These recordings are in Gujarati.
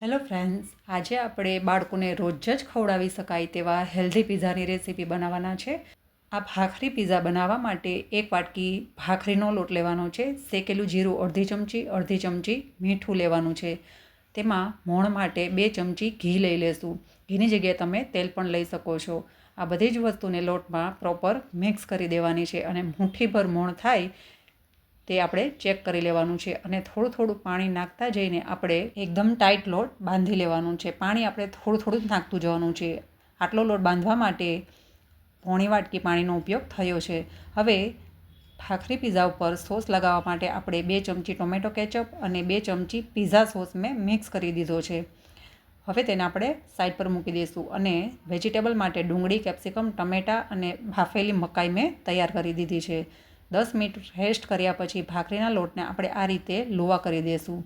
હેલો ફ્રેન્ડ્સ, આજે આપણે બાળકોને રોજ જ ખવડાવી શકાય તેવા હેલ્ધી પિઝાની રેસીપી બનાવવાના છે. આ ભાખરી પિઝા બનાવવા માટે 1 વાટકી ભાખરીનો લોટ લેવાનો છે. શેકેલું જીરું અડધી ચમચી મીઠું લેવાનું છે. તેમાં મોણ માટે 2 ચમચી ઘી લઈ લેશું. ઘીની જગ્યાએ તમે તેલ પણ લઈ શકો છો. આ બધી જ વસ્તુને લોટમાં પ્રોપર મિક્સ કરી દેવાની છે અને મુઠ્ઠીભર મોણ થાય તે આપણે ચેક કરી લેવાનું છે અને થોડું પાણી નાખતા જઈને આપણે એકદમ ટાઈટ લોટ બાંધી લેવાનું છે. પાણી આપણે થોડું જ નાખતું જવાનું છે. આટલો લોટ બાંધવા માટે પોણી વાટકી પાણીનો ઉપયોગ થયો છે. હવે ભાખરી પિઝા ઉપર સોસ લગાવવા માટે આપણે 2 ચમચી ટોમેટો કેચઅપ અને 2 ચમચી પિઝા સોસ મેં મિક્સ કરી દીધો છે. હવે તેને આપણે સાઈડ પર મૂકી દઈશું અને વેજીટેબલ માટે ડુંગળી, કેપ્સિકમ, ટમેટાં અને બાફેલી મકાઈ મેં તૈયાર કરી દીધી છે. 10 મિનિટ રેસ્ટ કર્યા પછી ભાખરીના લોટને આપણે આ રીતે લુવા કરી દઈશું.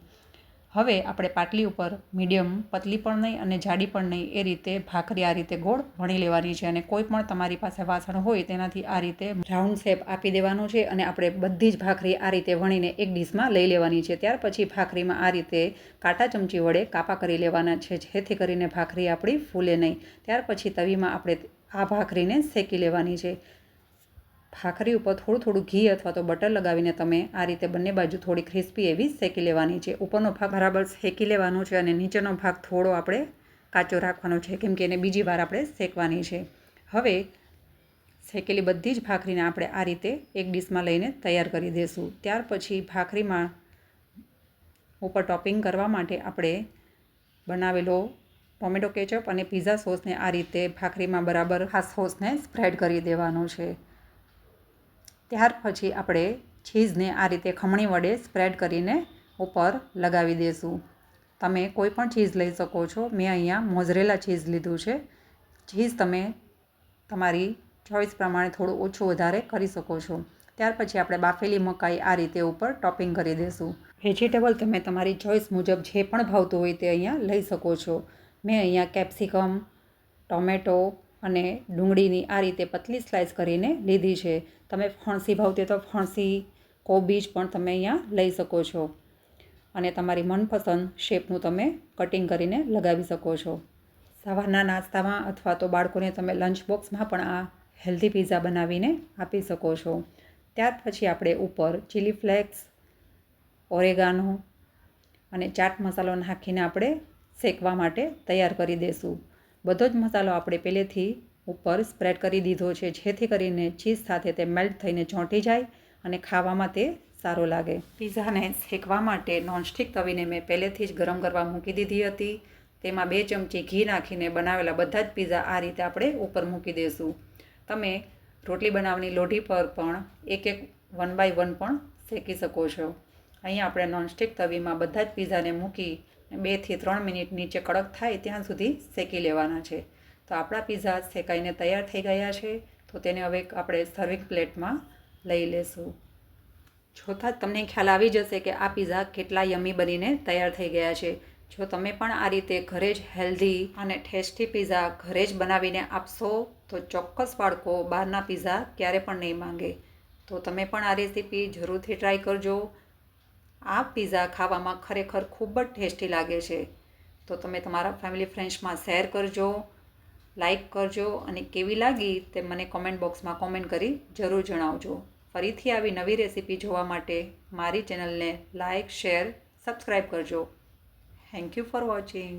હવે આપણે પાટલી ઉપર મીડિયમ પતલી પણ નહીં અને જાડી પણ નહીં એ રીતે ભાખરી આ રીતે ગોળ વણી લેવાની છે અને કોઈ પણ તમારી પાસે વાસણ હોય તેનાથી આ રીતે રાઉન્ડ શેપ આપી દેવાનો છે અને આપણે બધી જ ભાખરી આ રીતે વણીને એક ડીશમાં લઈ લેવાની છે. ત્યાર પછી ભાખરીમાં આ રીતે કાંટા ચમચી વડે કાપા કરી લેવાના છે જેથી કરીને ભાખરી આપણી ફૂલે નહીં. ત્યાર પછી તવીમાં આપણે આ ભાખરીને શેકી લેવાની છે. ભાખરી ઉપર થોડું ઘી અથવા તો બટર લગાવીને તમે આ રીતે બંને બાજુ થોડી ક્રિસ્પી એવી શેકી લેવાની છે. ઉપરનો ભાગ બરાબર શેકી લેવાનો છે અને નીચેનો ભાગ થોડો આપણે કાચો રાખવાનો છે કેમ કે એને બીજી વાર આપણે શેકવાની છે. હવે શેકેલી બધી જ ભાખરીને આપણે આ રીતે એક ડીશમાં લઈને તૈયાર કરી દઈશું. ત્યાર પછી ભાખરીમાં ઉપર ટોપિંગ કરવા માટે આપણે બનાવેલો ટોમેટો કેચઅપ અને પિઝા સોસને આ રીતે ભાખરીમાં બરાબર આ સોસને સ્પ્રેડ કરી દેવાનો છે. ત્યાર પછી આપણે ચીઝને આ રીતે ખમણી વડે સ્પ્રેડ કરીને ઉપર લગાવી દઈશું. તમે કોઈ પણ ચીઝ લઈ શકો છો. મેં અહીંયા મોઝરેલા ચીઝ લીધું છે. ચીઝ તમે તમારી ચોઈસ પ્રમાણે થોડું ઓછું વધારે કરી શકો છો. ત્યાર પછી આપણે બાફેલી મકાઈ આ રીતે ઉપર ટોપિંગ કરી દઈશું. વેજીટેબલ તમે તમારી ચોઈસ મુજબ જે પણ ભાવતું હોય તે અહીંયા લઈ શકો છો. મેં અહીંયા કેપ્સિકમ, ટોમેટો અને ડુંગળીની આ રીતે પતલી સ્લાઇસ કરીને લીધી છે. તમે ફણસી ભાવતી તો ફણસી, કોબીજ પણ તમે અહીંયા લઈ શકો છો અને તમારી મનપસંદ શેપનું તમે કટિંગ કરીને લગાવી શકો છો. સવારના નાસ્તામાં અથવા તો બાળકોને તમે લંચ બોક્સમાં પણ આ હેલ્ધી પિઝા બનાવીને આપી શકો છો. ત્યાર પછી આપણે ઉપર ચીલી ફ્લેક્સ, ઓરેગાનો અને ચાટ મસાલો નાખીને આપણે શેકવા માટે તૈયાર કરી દઈશું. બધો જ મસાલો આપણે પહેલેથી ઉપર સ્પ્રેડ કરી દીધો છે જેથી કરીને ચીઝ સાથે તે મેલ્ટ થઈને ચોંટી જાય અને ખાવામાં તે સારો લાગે. પિઝાને શેકવા માટે નોનસ્ટિક તવીને મેં પહેલેથી જ ગરમ કરવા મૂકી દીધી હતી. તેમાં 2 ચમચી ઘી નાખીને બનાવેલા બધા જ પિઝા આ રીતે આપણે ઉપર મૂકી દઈશું. તમે રોટલી બનાવવાની લોઢી પર પણ એક 1 બાય 1 પણ શેકી શકો છો. અહીંયા આપણે નોનસ્ટિક તવીમાં બધા જ પિઝાને મૂકી 2 થી 3 મિનિટ નીચે કડક થાય ત્યાં સુધી શેકી લેવાના છે. તો આપણા પિઝા શેકાઈને તૈયાર થઈ ગયા છે. તો તેને હવે આપણે સર્વિંગ પ્લેટમાં લઈ લેશું. જોતાં જ તમને ખ્યાલ આવી જશે કે આ પિઝા કેટલા યમી બનીને તૈયાર થઈ ગયા છે. જો તમે પણ આ રીતે ઘરે જ હેલ્ધી અને ટેસ્ટી પિઝા ઘરે જ બનાવીને આપશો તો ચોક્કસ બાળકો બહારના પિઝા ક્યારે પણ નહીં માંગે. તો તમે પણ આ રેસીપી જરૂરથી ટ્રાય કરજો. આ પિઝા ખાવામાં ખરેખર ખૂબ જ ટેસ્ટી લાગે છે. તો તમે તમારા ફેમિલી ફ્રેન્ડ્સમાં શેર કરજો, લાઈક કરજો અને કેવી લાગી તે મને કોમેન્ટ બોક્સમાં કોમેન્ટ કરી જરૂર જણાવજો. ફરીથી આવી નવી રેસીપી જોવા માટે મારી ચેનલને લાઈક, શેર, સબસ્ક્રાઈબ કરજો. Thank you for watching.